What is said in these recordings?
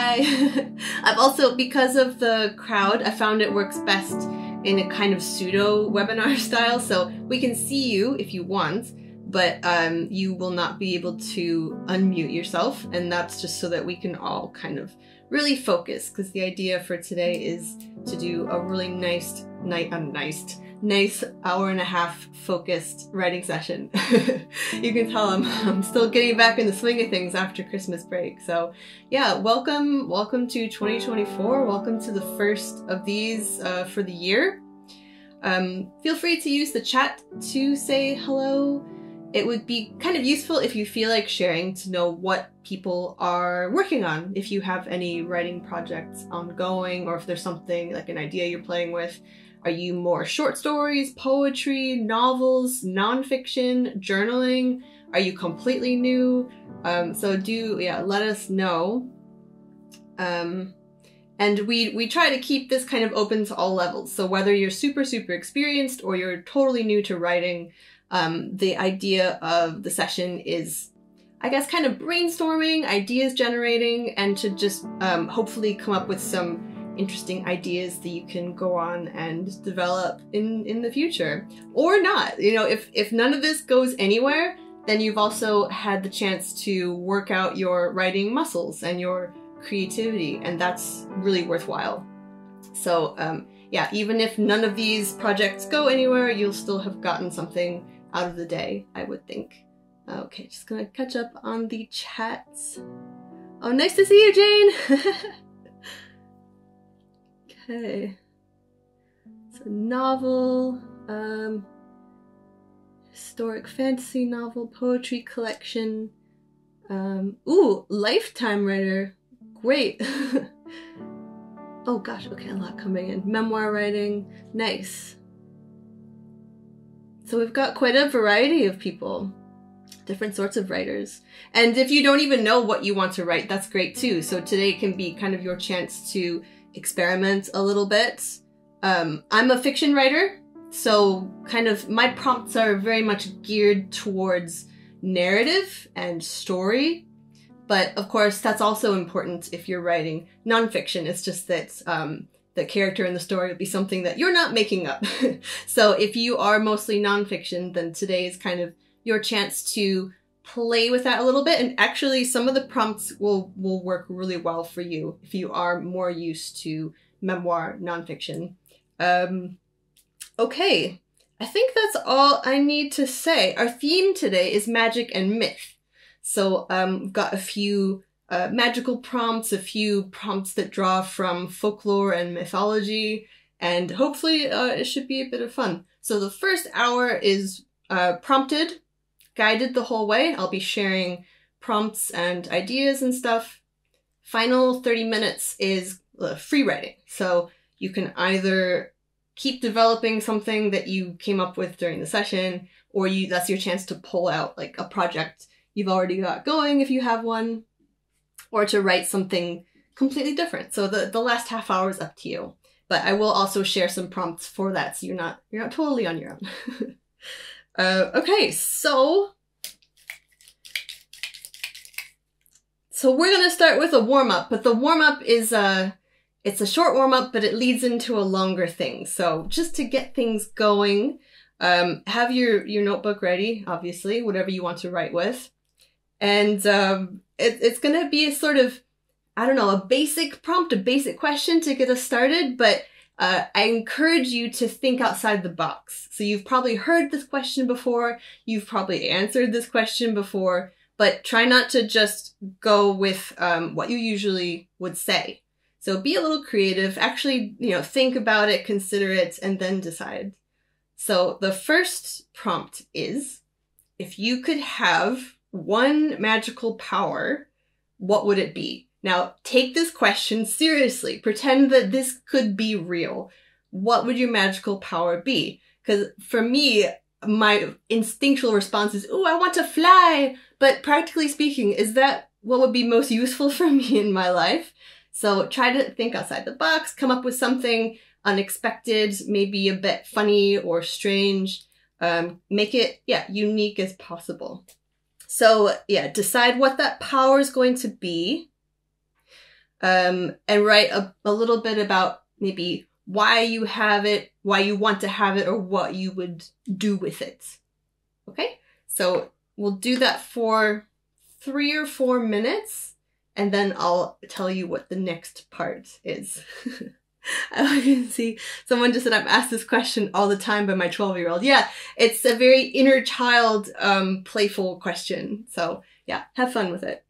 Hi. I've also, because of the crowd, I found it works best in a kind of pseudo webinar style, so we can see you if you want, but you will not be able to unmute yourself, and that's just so that we can all kind of really focus, because the idea for today is to do a really nice hour and a half focused writing session. You can tell I'm still getting back in the swing of things after Christmas break. So yeah, welcome to 2024. Welcome to the first of these for the year. Feel free to use the chat to say hello. It would be kind of useful if you feel like sharing to know what people are working on. If you have any writing projects ongoing, or if there's something like an idea you're playing with. Are you more short stories, poetry, novels, nonfiction, journaling? Are you completely new? So let us know. And we try to keep this kind of open to all levels. So whether you're super experienced or you're totally new to writing, the idea of the session is, I guess, kind of brainstorming, ideas generating, and to just hopefully come up with some interesting ideas that you can go on and develop in the future. Or not. You know, if none of this goes anywhere, then you've also had the chance to work out your writing muscles and your creativity, and that's really worthwhile. So yeah, even if none of these projects go anywhere, you'll still have gotten something out of the day, I would think. Okay, just gonna catch up on the chats. Oh, nice to see you, Jane! Okay. So novel, historic fantasy novel, poetry collection. Ooh, lifetime writer. Great. Oh gosh, okay, a lot coming in. Memoir writing, nice. So we've got quite a variety of people, different sorts of writers. And if you don't even know what you want to write, that's great too. So today can be kind of your chance to experiment a little bit. I'm a fiction writer, so kind of my prompts are very much geared towards narrative and story. But of course, that's also important if you're writing nonfiction. It's just that the character in the story would be something that you're not making up. So if you are mostly nonfiction, then today is kind of your chance to play with that a little bit. And actually, some of the prompts will work really well for you if you are more used to memoir nonfiction. Okay, I think that's all I need to say. Our theme today is magic and myth. So we've got a few magical prompts, a few prompts that draw from folklore and mythology, and hopefully it should be a bit of fun. So the first hour is prompted, guided the whole way. I'll be sharing prompts and ideas and stuff. Final 30 minutes is free writing. So you can either keep developing something that you came up with during the session, or that's your chance to pull out like a project you've already got going if you have one, or to write something completely different. So the last half hour is up to you. But I will also share some prompts for that, so you're not totally on your own. Okay, so we're gonna start with a warm-up, but the warm-up is it's a short warm-up, but it leads into a longer thing. So just to get things going, have your notebook ready, obviously, whatever you want to write with. And it's gonna be a sort of, I don't know, a basic prompt, a basic question to get us started, but I encourage you to think outside the box. So you've probably heard this question before, you've probably answered this question before, but try not to just go with what you usually would say. So be a little creative, actually, think about it, consider it, and then decide. So the first prompt is, if you could have one magical power, what would it be? Now, take this question seriously. Pretend that this could be real. What would your magical power be? Because for me, my instinctual response is, oh, I want to fly. But practically speaking, is that what would be most useful for me in my life? So try to think outside the box, come up with something unexpected, maybe a bit funny or strange. Make it, unique as possible. So decide what that power is going to be. and write a little bit about maybe why you have it, why you want to have it, or what you would do with it. Okay? So we'll do that for 3 or 4 minutes, and then I'll tell you what the next part is. I can see someone just said, I'm asked this question all the time by my 12-year-old. Yeah, it's a very inner child, playful question. So yeah, have fun with it.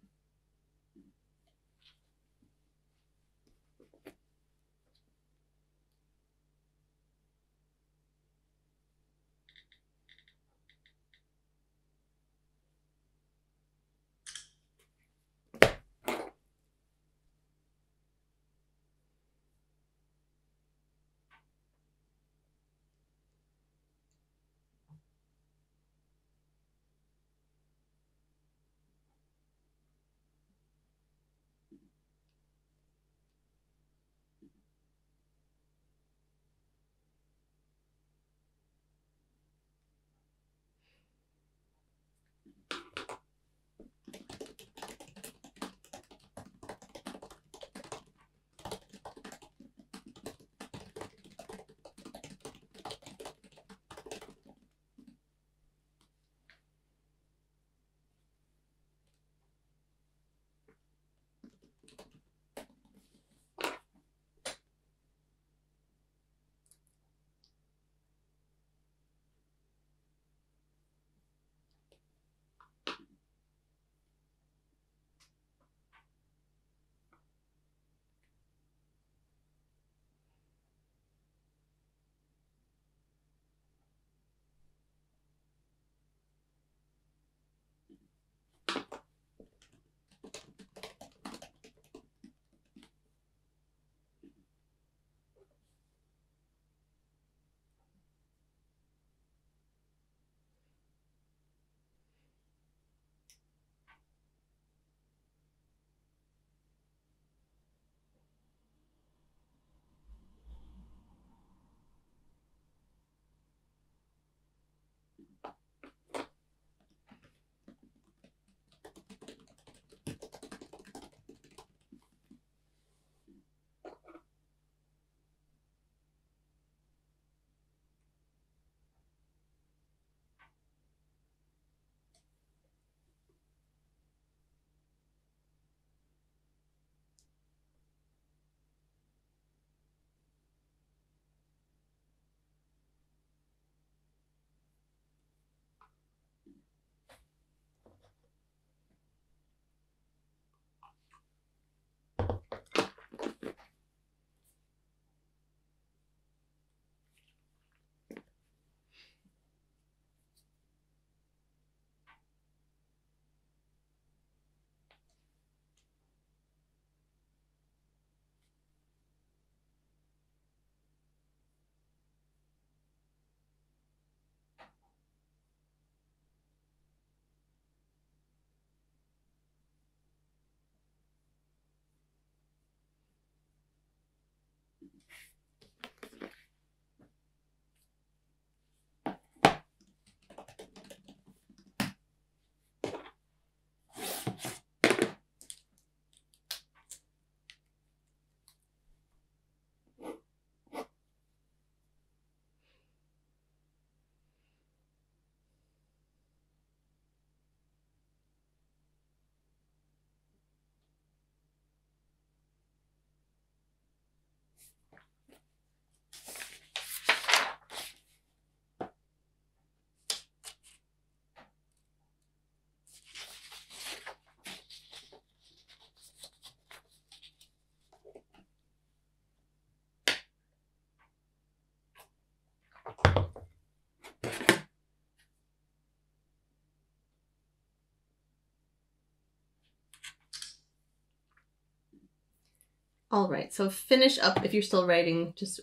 All right, so finish up. If you're still writing, just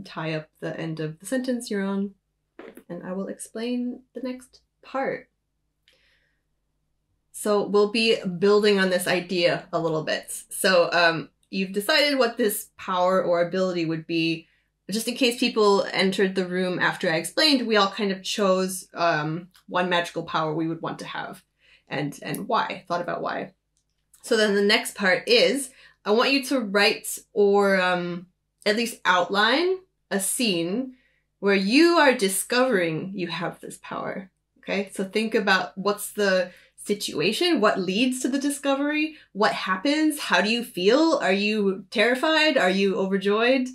tie up the end of the sentence you're on, and I will explain the next part. So we'll be building on this idea a little bit. So you've decided what this power or ability would be. Just in case people entered the room after I explained, we all kind of chose one magical power we would want to have and why, thought about why. So then the next part is I want you to write or at least outline a scene where you are discovering you have this power. Okay, so think about what's the situation, what leads to the discovery, what happens, how do you feel? Are you terrified? Are you overjoyed?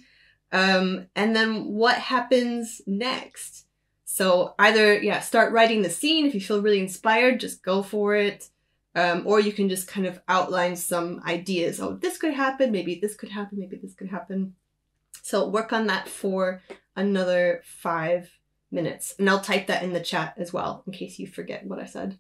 And then what happens next? So either, start writing the scene. If you feel really inspired, just go for it. Or you can just kind of outline some ideas. Oh, this could happen. Maybe this could happen. Maybe this could happen. So work on that for another 5 minutes. And I'll type that in the chat as well, in case you forget what I said.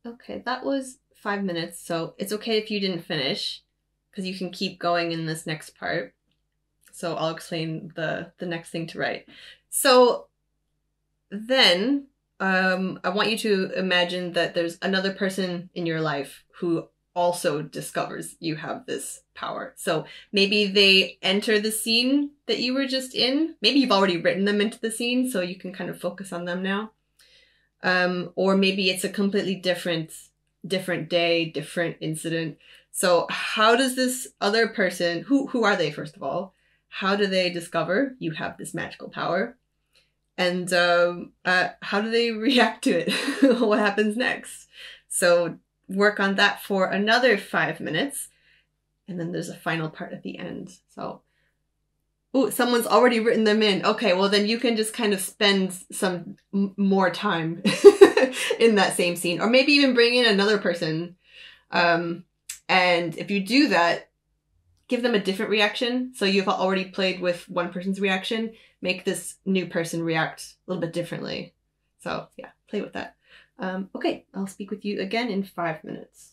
Okay, that was 5 minutes, so it's okay if you didn't finish, because you can keep going in this next part. So I'll explain the next thing to write. So then I want you to imagine that there's another person in your life who also discovers you have this power. So maybe they enter the scene that you were just in. Maybe you've already written them into the scene, so you can kind of focus on them now. Or maybe it's a completely different day, different incident. So how does this other person, who are they, first of all? How do they discover you have this magical power? And how do they react to it? What happens next? So work on that for another 5 minutes. And then there's a final part at the end. So, oh, someone's already written them in. Okay, well then you can just kind of spend some more time in that same scene. Or maybe even bring in another person. And if you do that, give them a different reaction. So you've already played with one person's reaction. Make this new person react a little bit differently. So yeah, play with that. Okay, I'll speak with you again in 5 minutes.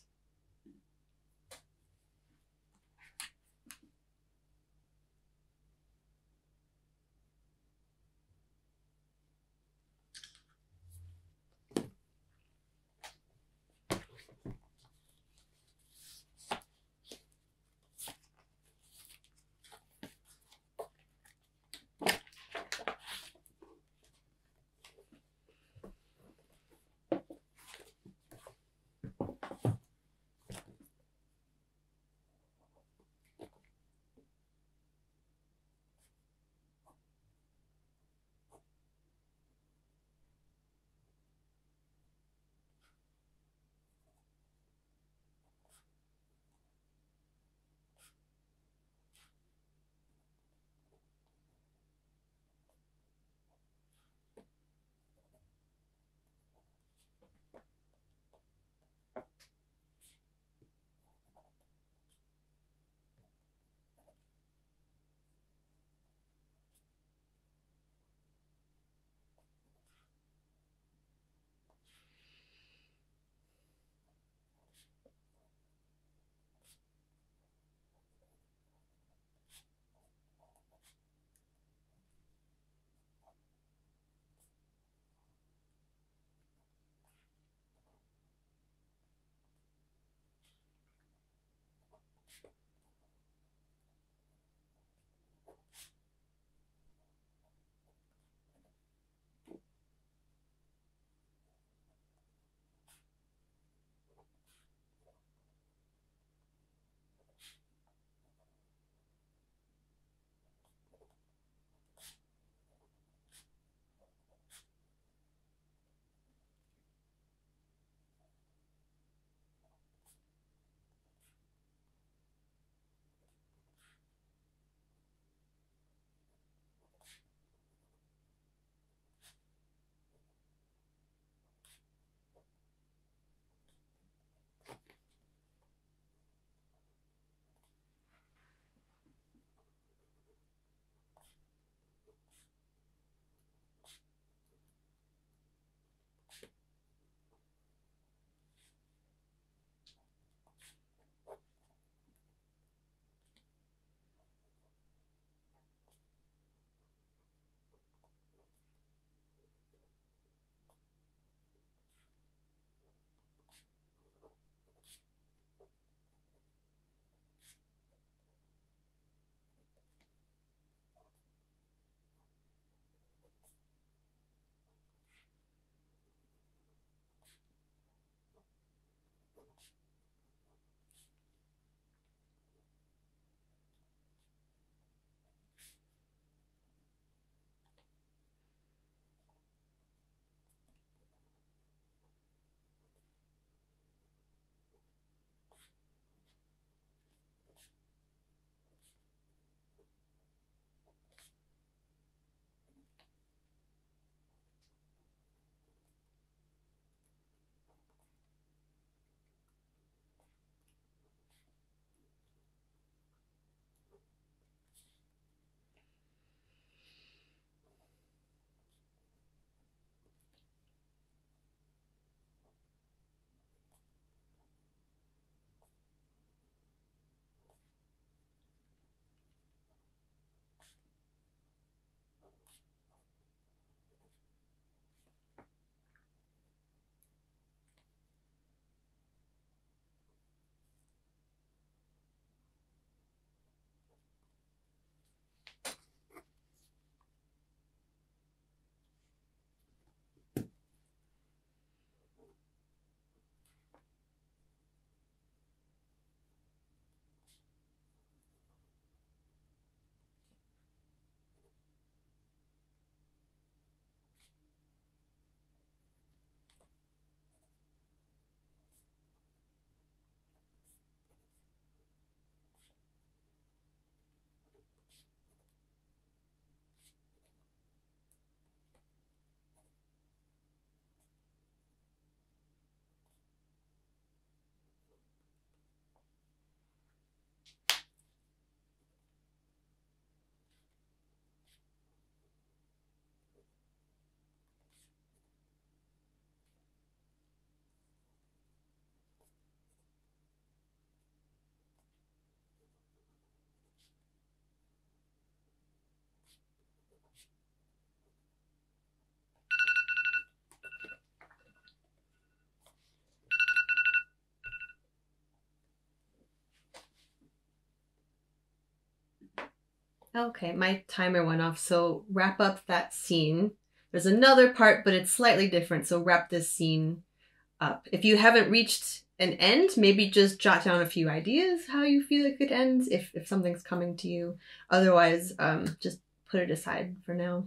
Okay, my timer went off, so wrap up that scene. There's another part, but it's slightly different, so wrap this scene up. If you haven't reached an end, maybe just jot down a few ideas how you feel it could end if something's coming to you. Otherwise, just put it aside for now.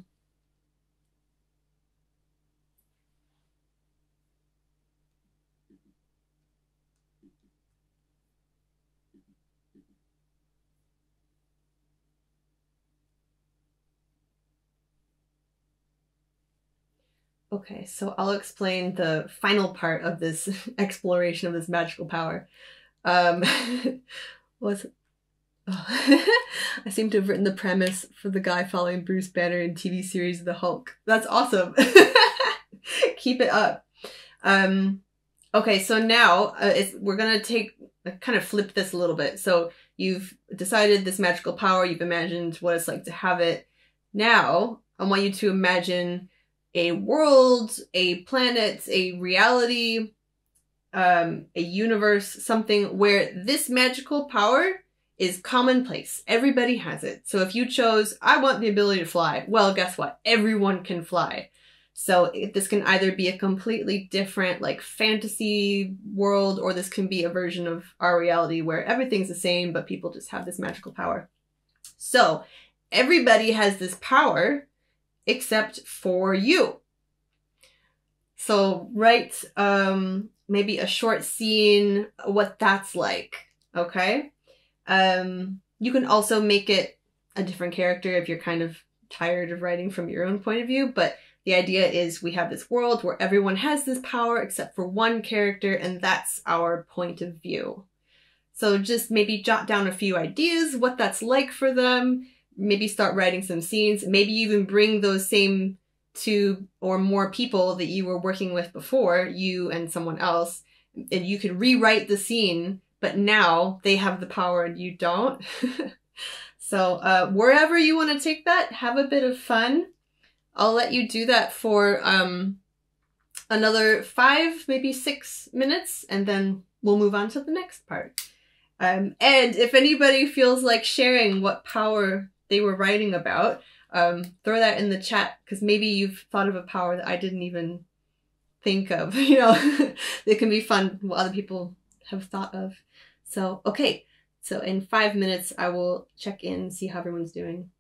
Okay, so I'll explain the final part of this exploration of this magical power. Was oh. I seem to have written the premise for the guy following Bruce Banner in TV series The Hulk. That's awesome. Keep it up. Okay, so now we're gonna kind of flip this a little bit. So you've decided this magical power, you've imagined what it's like to have it. Now, I want you to imagine a world, a planet, a reality, a universe, something where this magical power is commonplace. Everybody has it. So if you chose, I want the ability to fly, well, guess what? Everyone can fly. So this can either be a completely different like fantasy world, or this can be a version of our reality where everything's the same, but people just have this magical power. So everybody has this power except for you. So write maybe a short scene, what that's like, okay? You can also make it a different character if you're kind of tired of writing from your own point of view, but the idea is we have this world where everyone has this power except for one character, and that's our point of view. So just maybe jot down a few ideas, what that's like for them, maybe start writing some scenes, maybe even bring those same 2 or more people that you were working with before, you and someone else, and you could rewrite the scene, but now they have the power and you don't. So wherever you want to take that, have a bit of fun. I'll let you do that for another 5, maybe 6 minutes, and then we'll move on to the next part. And if anybody feels like sharing what power they were writing about, throw that in the chat, because maybe you've thought of a power that I didn't even think of. You know, it can be fun what other people have thought of. So, okay. So in 5 minutes, I will check in, see how everyone's doing.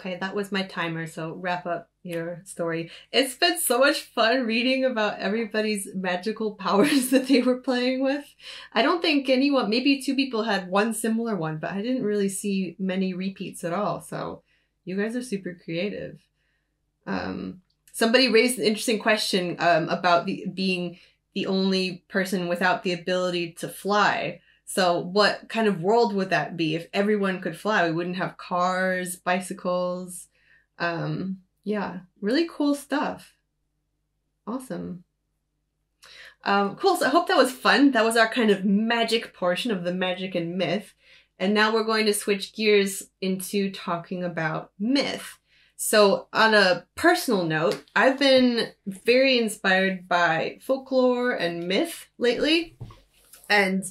Okay, that was my timer, so wrap up your story. It's been so much fun reading about everybody's magical powers that they were playing with. I don't think anyone, maybe 2 people had one similar one, but I didn't really see many repeats at all, so you guys are super creative. Somebody raised an interesting question about being the only person without the ability to fly. So what kind of world would that be if everyone could fly? We wouldn't have cars, bicycles. Yeah, really cool stuff. Awesome. Cool, so I hope that was fun. That was our kind of magic portion of the magic and myth. And now we're going to switch gears into talking about myth. So on a personal note, I've been very inspired by folklore and myth lately. And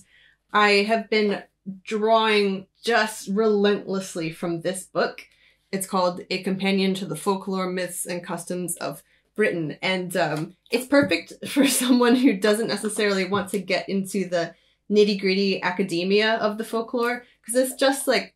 I have been drawing just relentlessly from this book. It's called A Companion to the Folklore, Myths, and Customs of Britain. And it's perfect for someone who doesn't necessarily want to get into the nitty-gritty academia of the folklore, because it's just like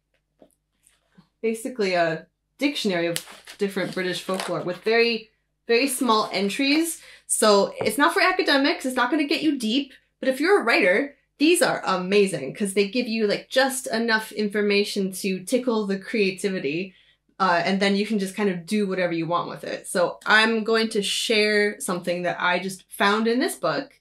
basically a dictionary of different British folklore with very, very small entries. So it's not for academics. It's not going to get you deep. But if you're a writer, these are amazing because they give you like just enough information to tickle the creativity. And then you can just kind of do whatever you want with it. So I'm going to share something that I just found in this book.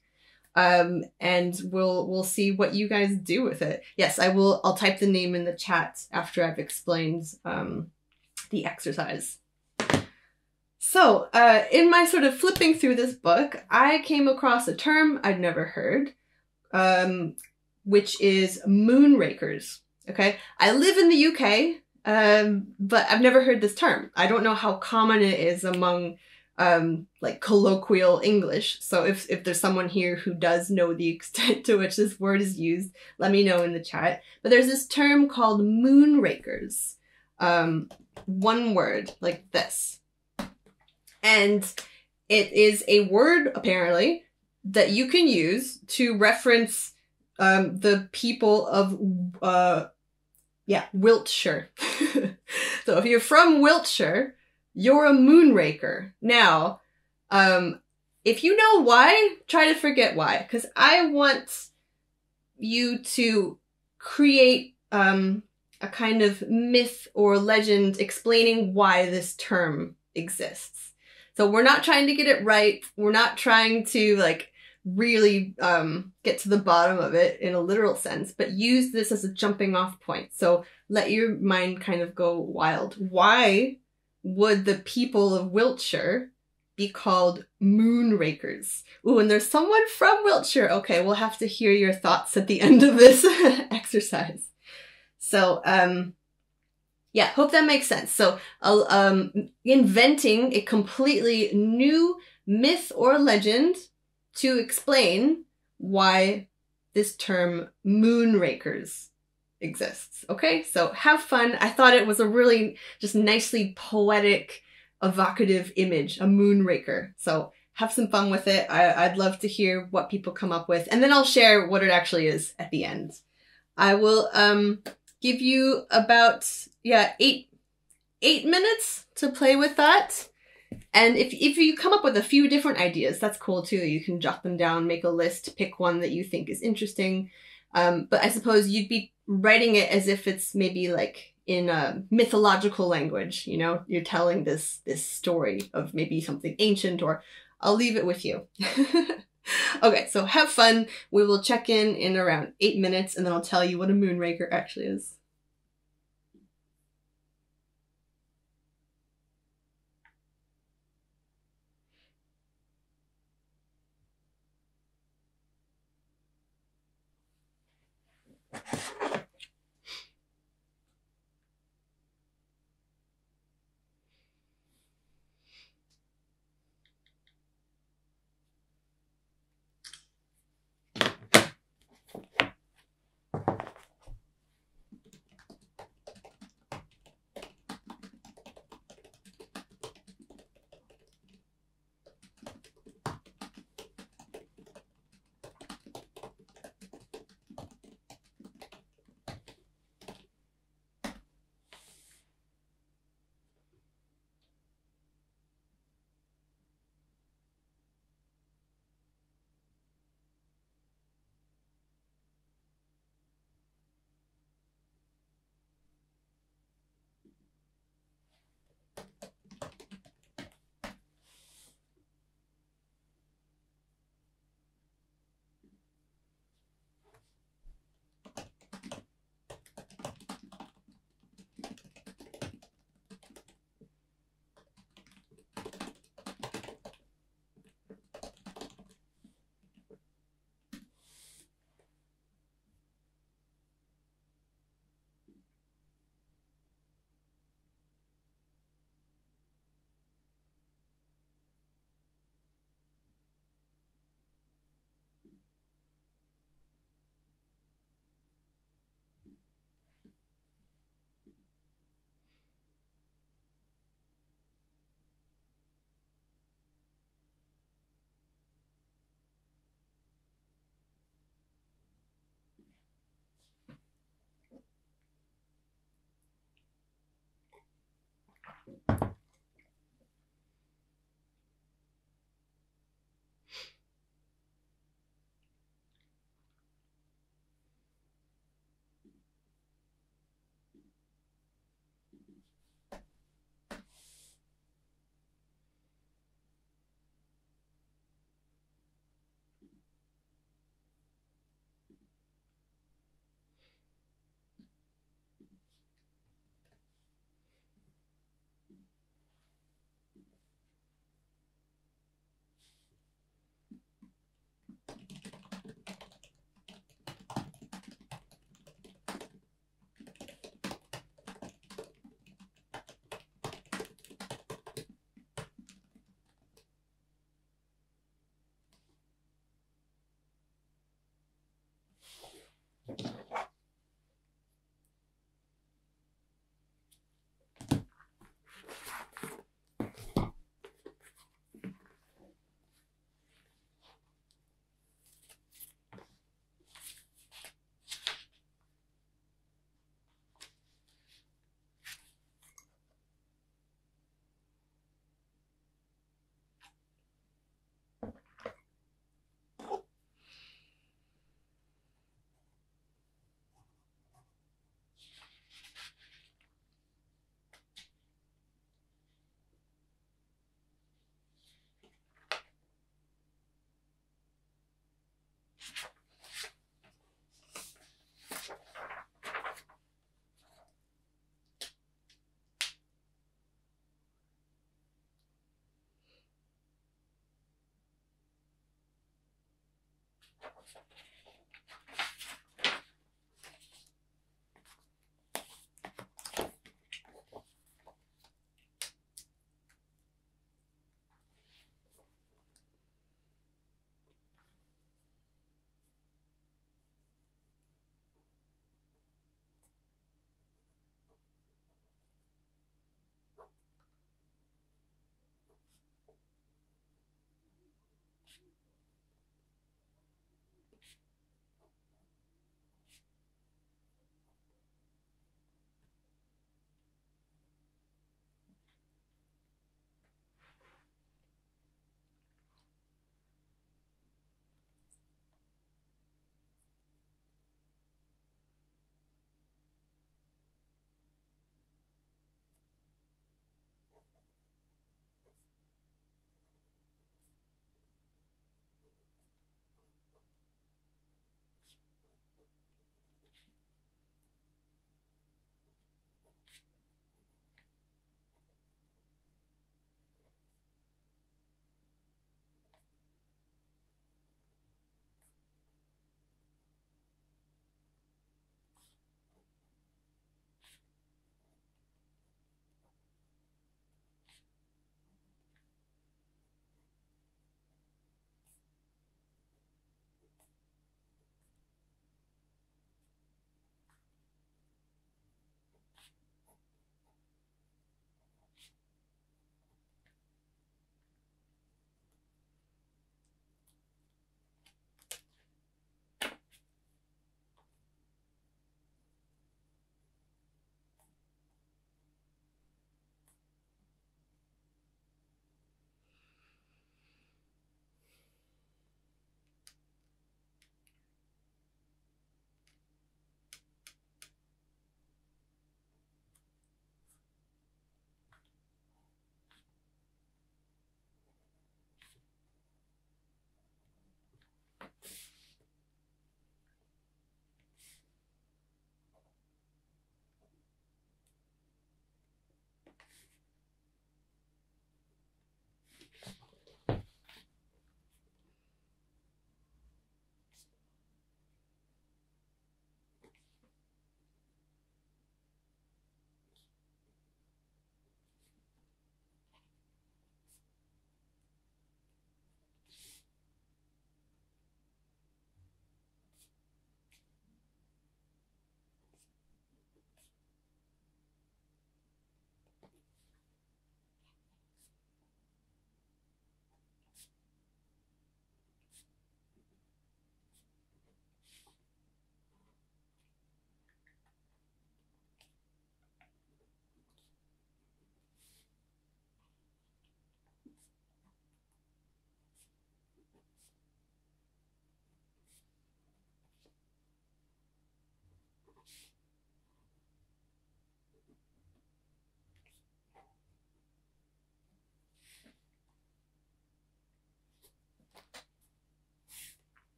And we'll see what you guys do with it. Yes, I'll type the name in the chat after I've explained the exercise. So in my sort of flipping through this book, I came across a term I'd never heard, which is moonrakers. Okay, I live in the UK, but I've never heard this term. I don't know how common it is among like colloquial English. So if there's someone here who does know the extent to which this word is used, let me know in the chat. But there's this term called moonrakers. One word like this. And it is a word, apparently, that you can use to reference the people of Wiltshire. So if you're from Wiltshire, you're a moonraker. Now, if you know why, try to forget why, because I want you to create a kind of myth or legend explaining why this term exists. So we're not trying to get it right. We're not trying to like really get to the bottom of it in a literal sense, but use this as a jumping off point. So let your mind kind of go wild. Why would the people of Wiltshire be called moonrakers? Ooh, and there's someone from Wiltshire. Okay, we'll have to hear your thoughts at the end of this exercise. So, yeah, hope that makes sense. So, inventing a completely new myth or legend to explain why this term moonrakers exists. Okay, so have fun. I thought it was a really just nicely poetic, evocative image, a moonraker. So have some fun with it. I'd love to hear what people come up with, and then I'll share what it actually is at the end. I will give you about 8 minutes to play with that. And if you come up with a few different ideas, that's cool too. You can jot them down, make a list, pick one that you think is interesting. But I suppose you'd be writing it as if it's maybe like in a mythological language, you know, you're telling this story of maybe something ancient, or I'll leave it with you. Okay, so have fun. We will check in around 8 minutes, and then I'll tell you what a moonraker actually is.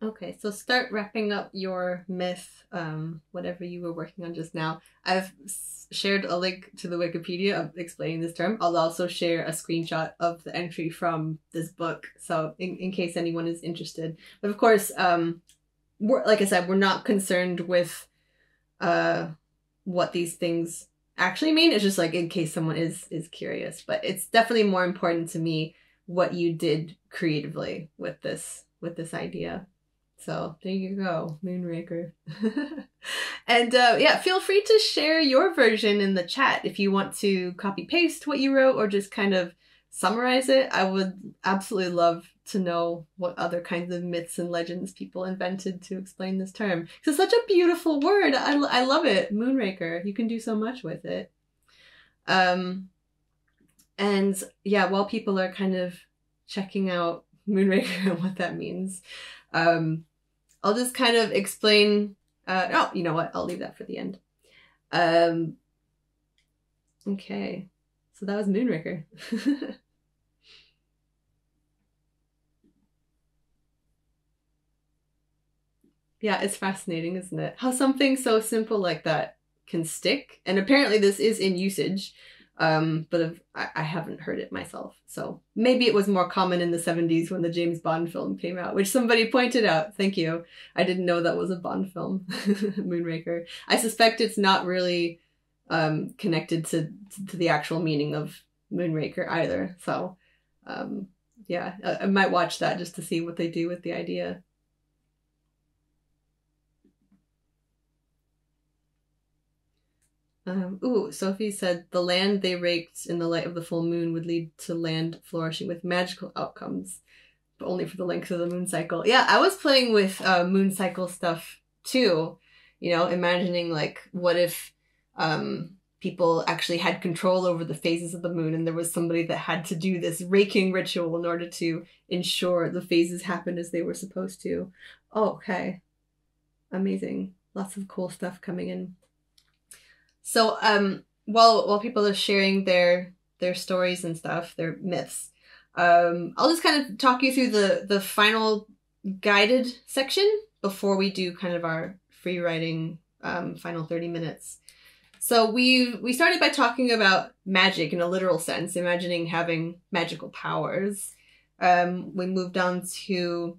Okay, so start wrapping up your myth, whatever you were working on just now. I've shared a link to the Wikipedia of explaining this term. I'll also share a screenshot of the entry from this book, so in case anyone is interested. But of course, like I said, we're not concerned with what these things actually mean. It's just like in case someone is curious. But it's definitely more important to me what you did creatively with this idea. So there you go, Moonraker. And yeah, feel free to share your version in the chat if you want to copy paste what you wrote or just kind of summarize it. I would absolutely love to know what other kinds of myths and legends people invented to explain this term. It's such a beautiful word. I love it. Moonraker. You can do so much with it. And yeah, while people are kind of checking out Moonraker and what that means, I'll just kind of explain. Oh, you know what? I'll leave that for the end. Okay, so that was Moonraker. Yeah, it's fascinating, isn't it? How something so simple like that can stick. And apparently this is in usage, but I haven't heard it myself. So maybe it was more common in the 70s when the James Bond film came out, which somebody pointed out. Thank you. I didn't know that was a Bond film, Moonraker. I suspect it's not really connected to the actual meaning of Moonraker either. So yeah, I might watch that just to see what they do with the idea. Ooh, Sophie said the land they raked in the light of the full moon would lead to land flourishing with magical outcomes, but only for the length of the moon cycle. Yeah, I was playing with moon cycle stuff too. You know, imagining like what if people actually had control over the phases of the moon and there was somebody that had to do this raking ritual in order to ensure the phases happened as they were supposed to. Oh, okay. Amazing. Lots of cool stuff coming in. So while people are sharing their stories and stuff, their myths, I'll just kind of talk you through the final guided section before we do kind of our free writing final 30 minutes. So we started by talking about magic in a literal sense, imagining having magical powers. We moved on to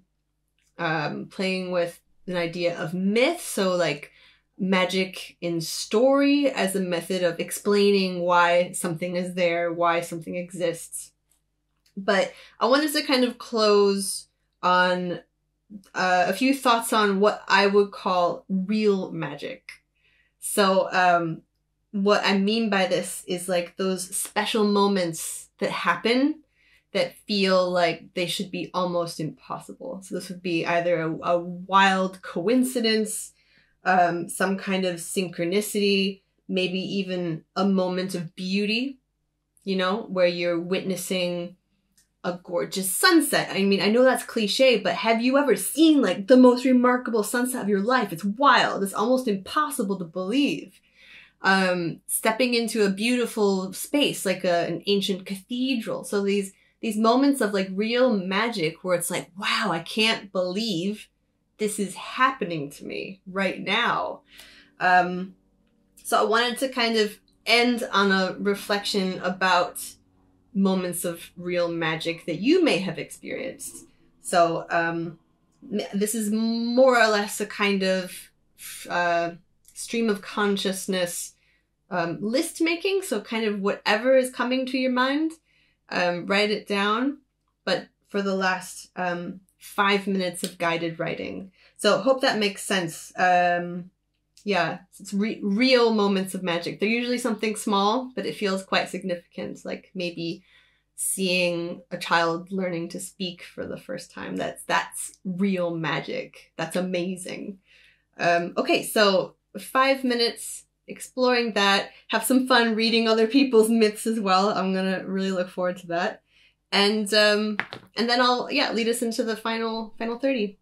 playing with an idea of myth, so like magic in story as a method of explaining why something is there, why something exists. But I wanted to kind of close on a few thoughts on what I would call real magic. So what I mean by this is like those special moments that happen that feel like they should be almost impossible. So this would be either a wild coincidence, some kind of synchronicity, maybe even a moment of beauty, you know, where you're witnessing a gorgeous sunset. I mean, I know that's cliche, but have you ever seen like the most remarkable sunset of your life? It's wild. It's almost impossible to believe. Stepping into a beautiful space, like an ancient cathedral. So these moments of like real magic where it's like, wow, I can't believe this is happening to me right now. So I wanted to kind of end on a reflection about moments of real magic that you may have experienced. So this is more or less a kind of stream of consciousness list making. So kind of whatever is coming to your mind, write it down. But for the last 5 minutes of guided writing. So hope that makes sense. Yeah, it's real moments of magic. They're usually something small, but it feels quite significant. Like maybe seeing a child learning to speak for the first time. That's real magic. That's amazing. Okay, so 5 minutes exploring that. Have some fun reading other people's myths as well. I'm gonna really look forward to that. And then I'll lead us into the final 30.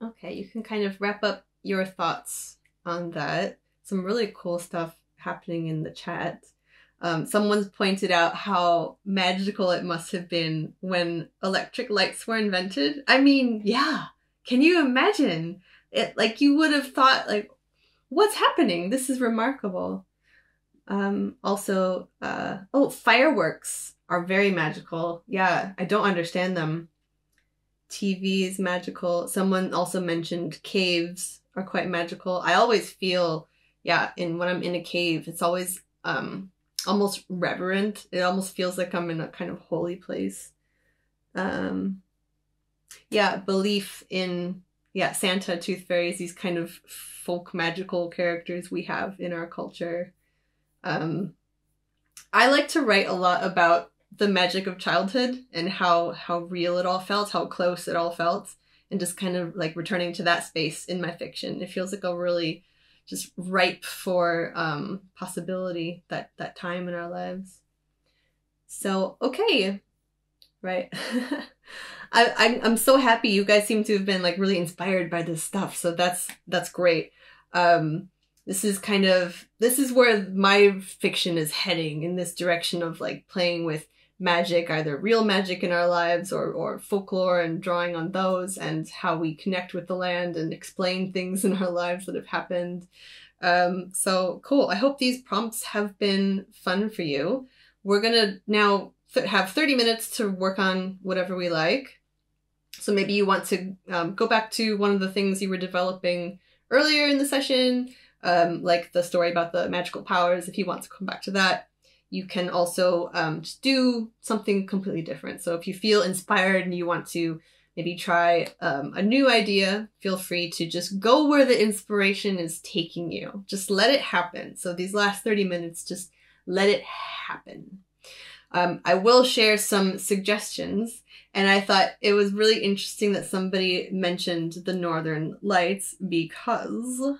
Okay, you can kind of wrap up your thoughts on that. Some really cool stuff happening in the chat. Someone's pointed out how magical it must have been when electric lights were invented. I mean, yeah. Can you imagine it? Like, you would have thought, like, what's happening? This is remarkable. Also, fireworks are very magical. Yeah, I don't understand them. TV is magical. Someone also mentioned caves are quite magical. I always feel, yeah, when I'm in a cave, it's always almost reverent. It almost feels like I'm in a kind of holy place. Yeah, belief in, yeah, Santa, tooth fairies, these kind of folk magical characters we have in our culture. I like to write a lot about the magic of childhood and how real it all felt, how close it all felt, and just kind of like returning to that space in my fiction. It feels like a really just ripe for possibility, that time in our lives. So, okay. Right. I'm so happy you guys seem to have been like really inspired by this stuff. So that's great. This is where my fiction is heading, in this direction of like playing with magic, either real magic in our lives or folklore, and drawing on those and how we connect with the land and explain things in our lives that have happened. So cool. I hope these prompts have been fun for you. We're gonna now have 30 minutes to work on whatever we like. So maybe you want to go back to one of the things you were developing earlier in the session, like the story about the magical powers. If you want to come back to that, you can also just do something completely different. So if you feel inspired and you want to maybe try a new idea, feel free to just go where the inspiration is taking you. Just let it happen. So these last 30 minutes, just let it happen. I will share some suggestions, and I thought it was really interesting that somebody mentioned the Northern Lights, because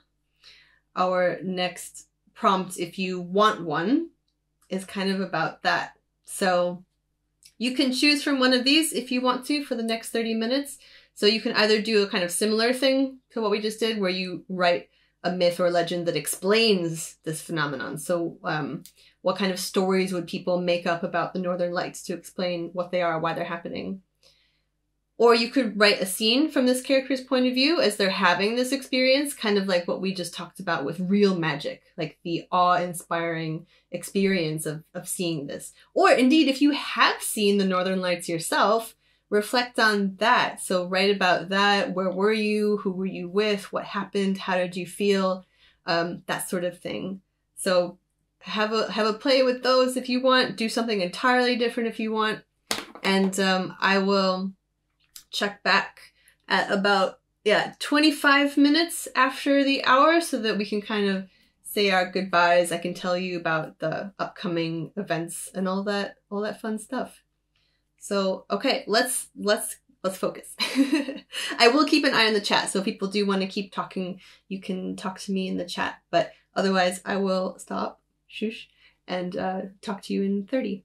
our next prompt, if you want one, is kind of about that. So you can choose from one of these if you want to for the next 30 minutes. So you can either do a kind of similar thing to what we just did, where you write a myth or legend that explains this phenomenon. So what kind of stories would people make up about the Northern Lights to explain what they are, why they're happening? Or you could write a scene from this character's point of view as they're having this experience, kind of like what we just talked about with real magic, like the awe-inspiring experience of seeing this. Or indeed, if you have seen the Northern Lights yourself, reflect on that. So write about that. Where were you? Who were you with? What happened? How did you feel? That sort of thing. So have a play with those if you want. Do something entirely different if you want. And I will check back at about 25 minutes after the hour, so that we can kind of say our goodbyes. I can tell you about the upcoming events and all that fun stuff. So okay, let's focus. I will keep an eye on the chat, so if people do want to keep talking, you can talk to me in the chat. But otherwise, I will stop, shush, and talk to you in 30.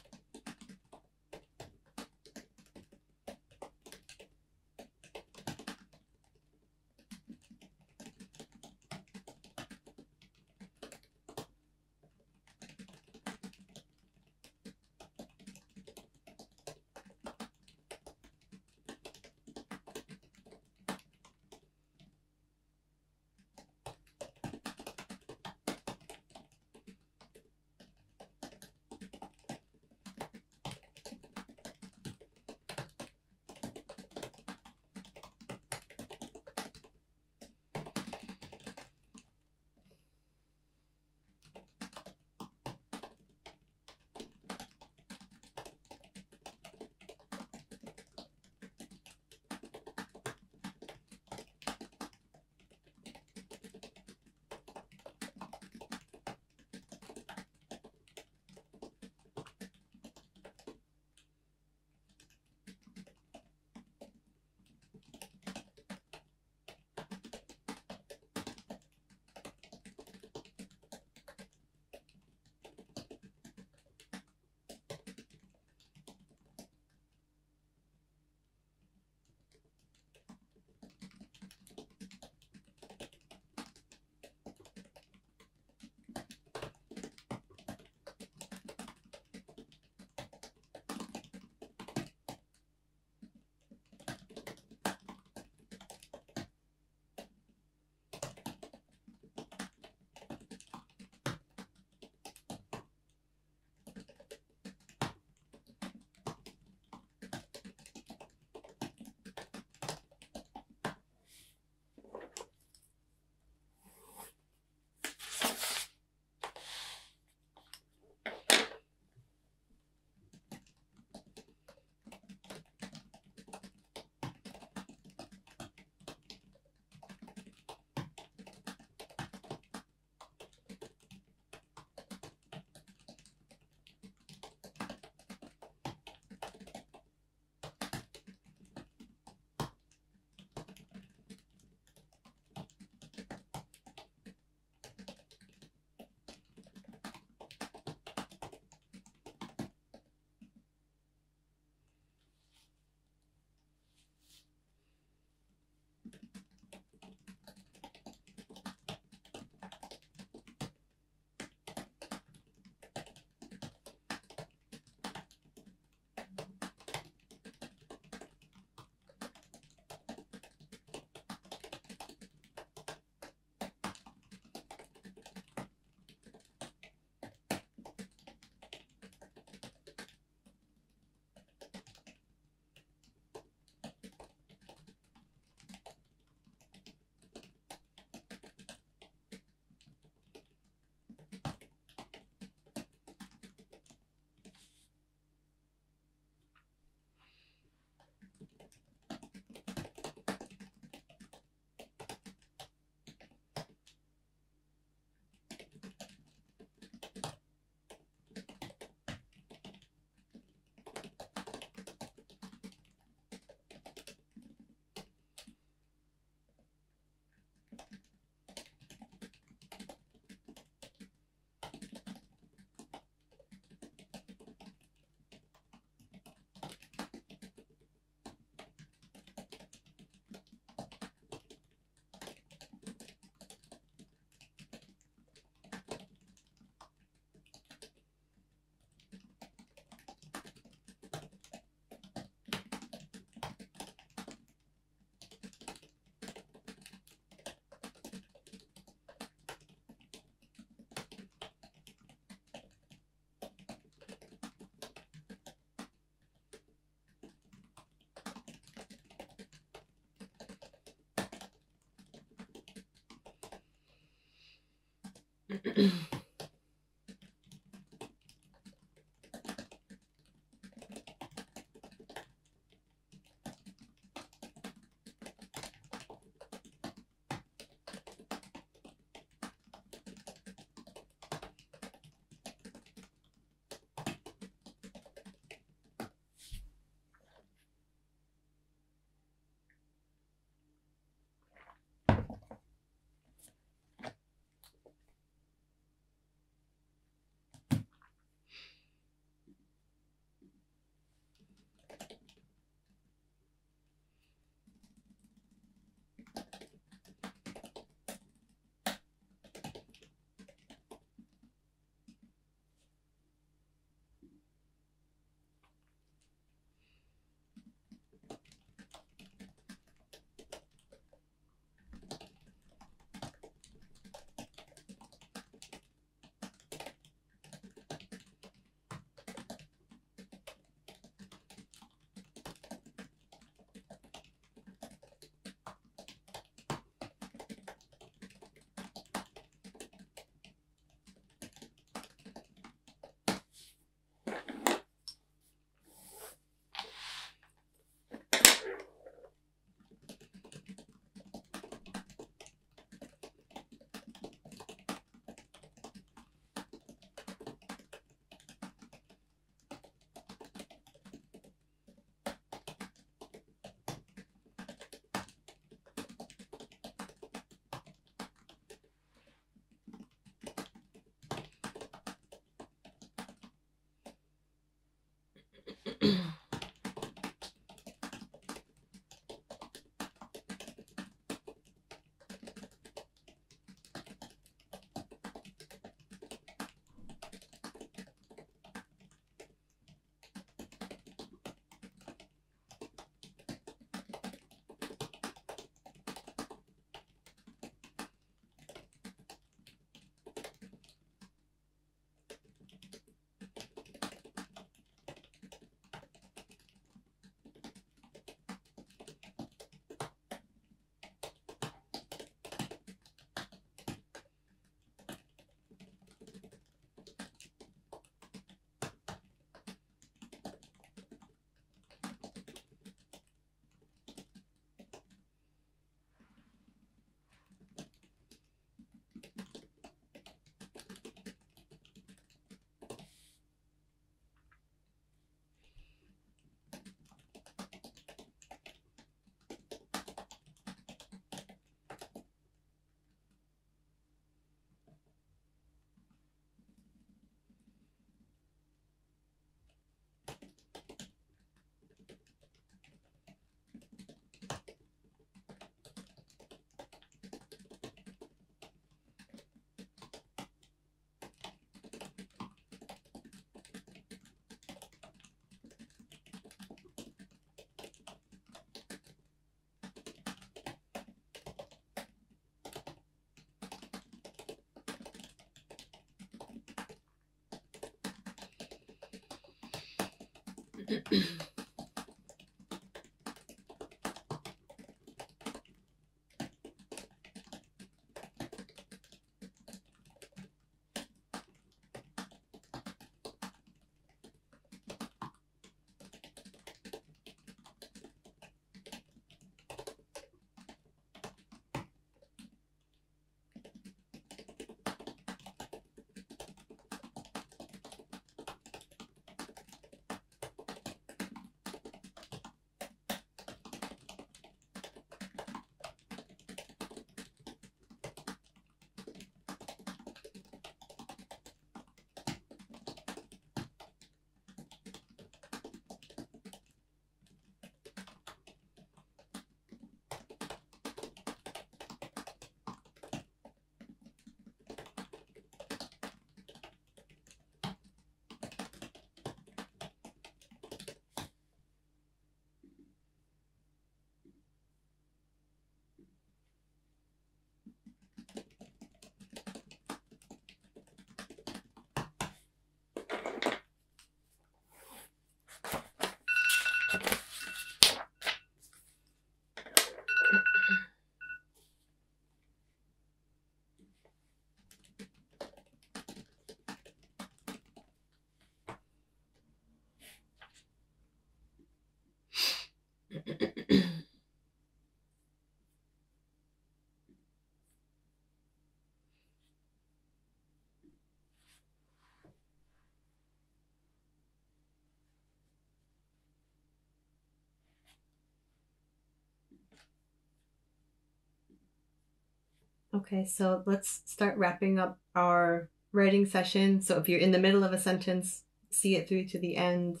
Okay, so let's start wrapping up our writing session. So if you're in the middle of a sentence, see it through to the end,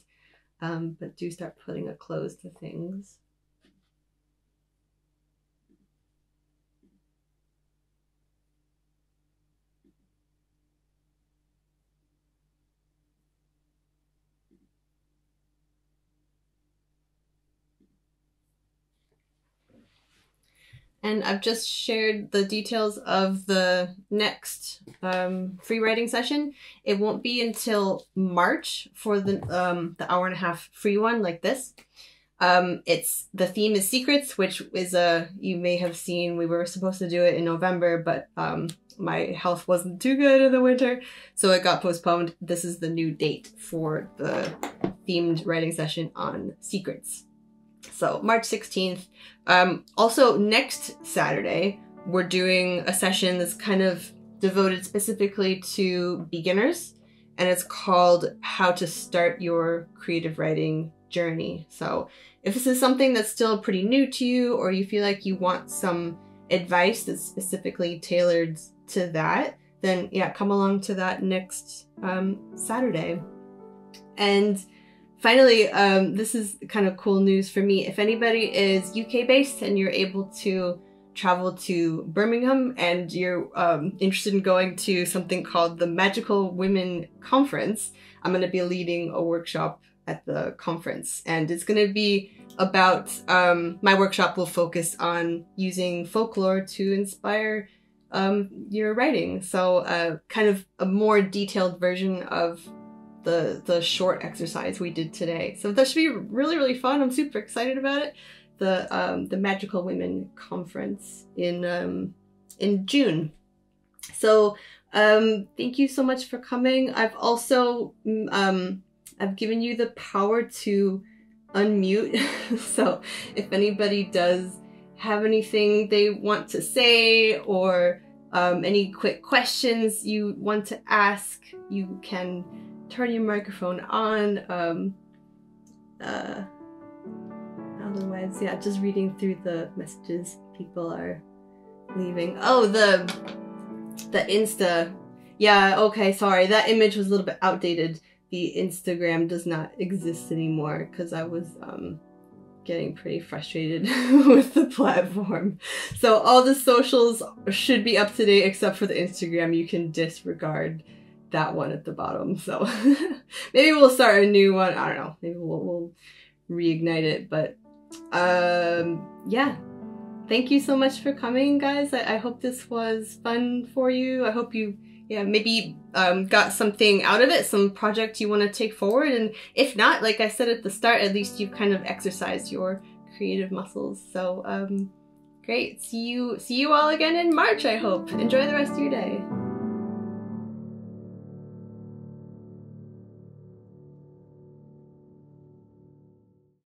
but do start putting a close to things. And I've just shared the details of the next free writing session. It won't be until March for the hour-and-a-half free one like this. The theme is secrets, which is you may have seen, we were supposed to do it in November, but my health wasn't too good in the winter, so it got postponed. This is the new date for the themed writing session on secrets. So March 16th. Also next Saturday, we're doing a session that's kind of devoted specifically to beginners, and it's called How to Start Your Creative Writing Journey. So if this is something that's still pretty new to you, or you feel like you want some advice that's specifically tailored to that, then yeah, come along to that next Saturday. And finally, this is kind of cool news for me. If anybody is UK based and you're able to travel to Birmingham and you're interested in going to something called the Magical Women Conference, I'm going to be leading a workshop at the conference, and it's going to be about, my workshop will focus on using folklore to inspire your writing. So kind of a more detailed version of the short exercise we did today. So that should be really, really fun. I'm super excited about it. The Magical Women Conference in June. So thank you so much for coming. I've also I've given you the power to unmute. So if anybody does have anything they want to say, or any quick questions you want to ask, you can turn your microphone on. Otherwise, yeah, just reading through the messages people are leaving. Oh, the Insta. Yeah, okay, sorry. That image was a little bit outdated. The Instagram does not exist anymore because I was getting pretty frustrated with the platform. So all the socials should be up to date except for the Instagram. You can disregard that one at the bottom. So maybe we'll start a new one. I don't know. Maybe we'll reignite it. But yeah. Thank you so much for coming, guys. I hope this was fun for you. I hope you maybe got something out of it, some project you want to take forward. And if not, like I said at the start, at least you've kind of exercised your creative muscles. So great. See you all again in March, I hope. Enjoy the rest of your day.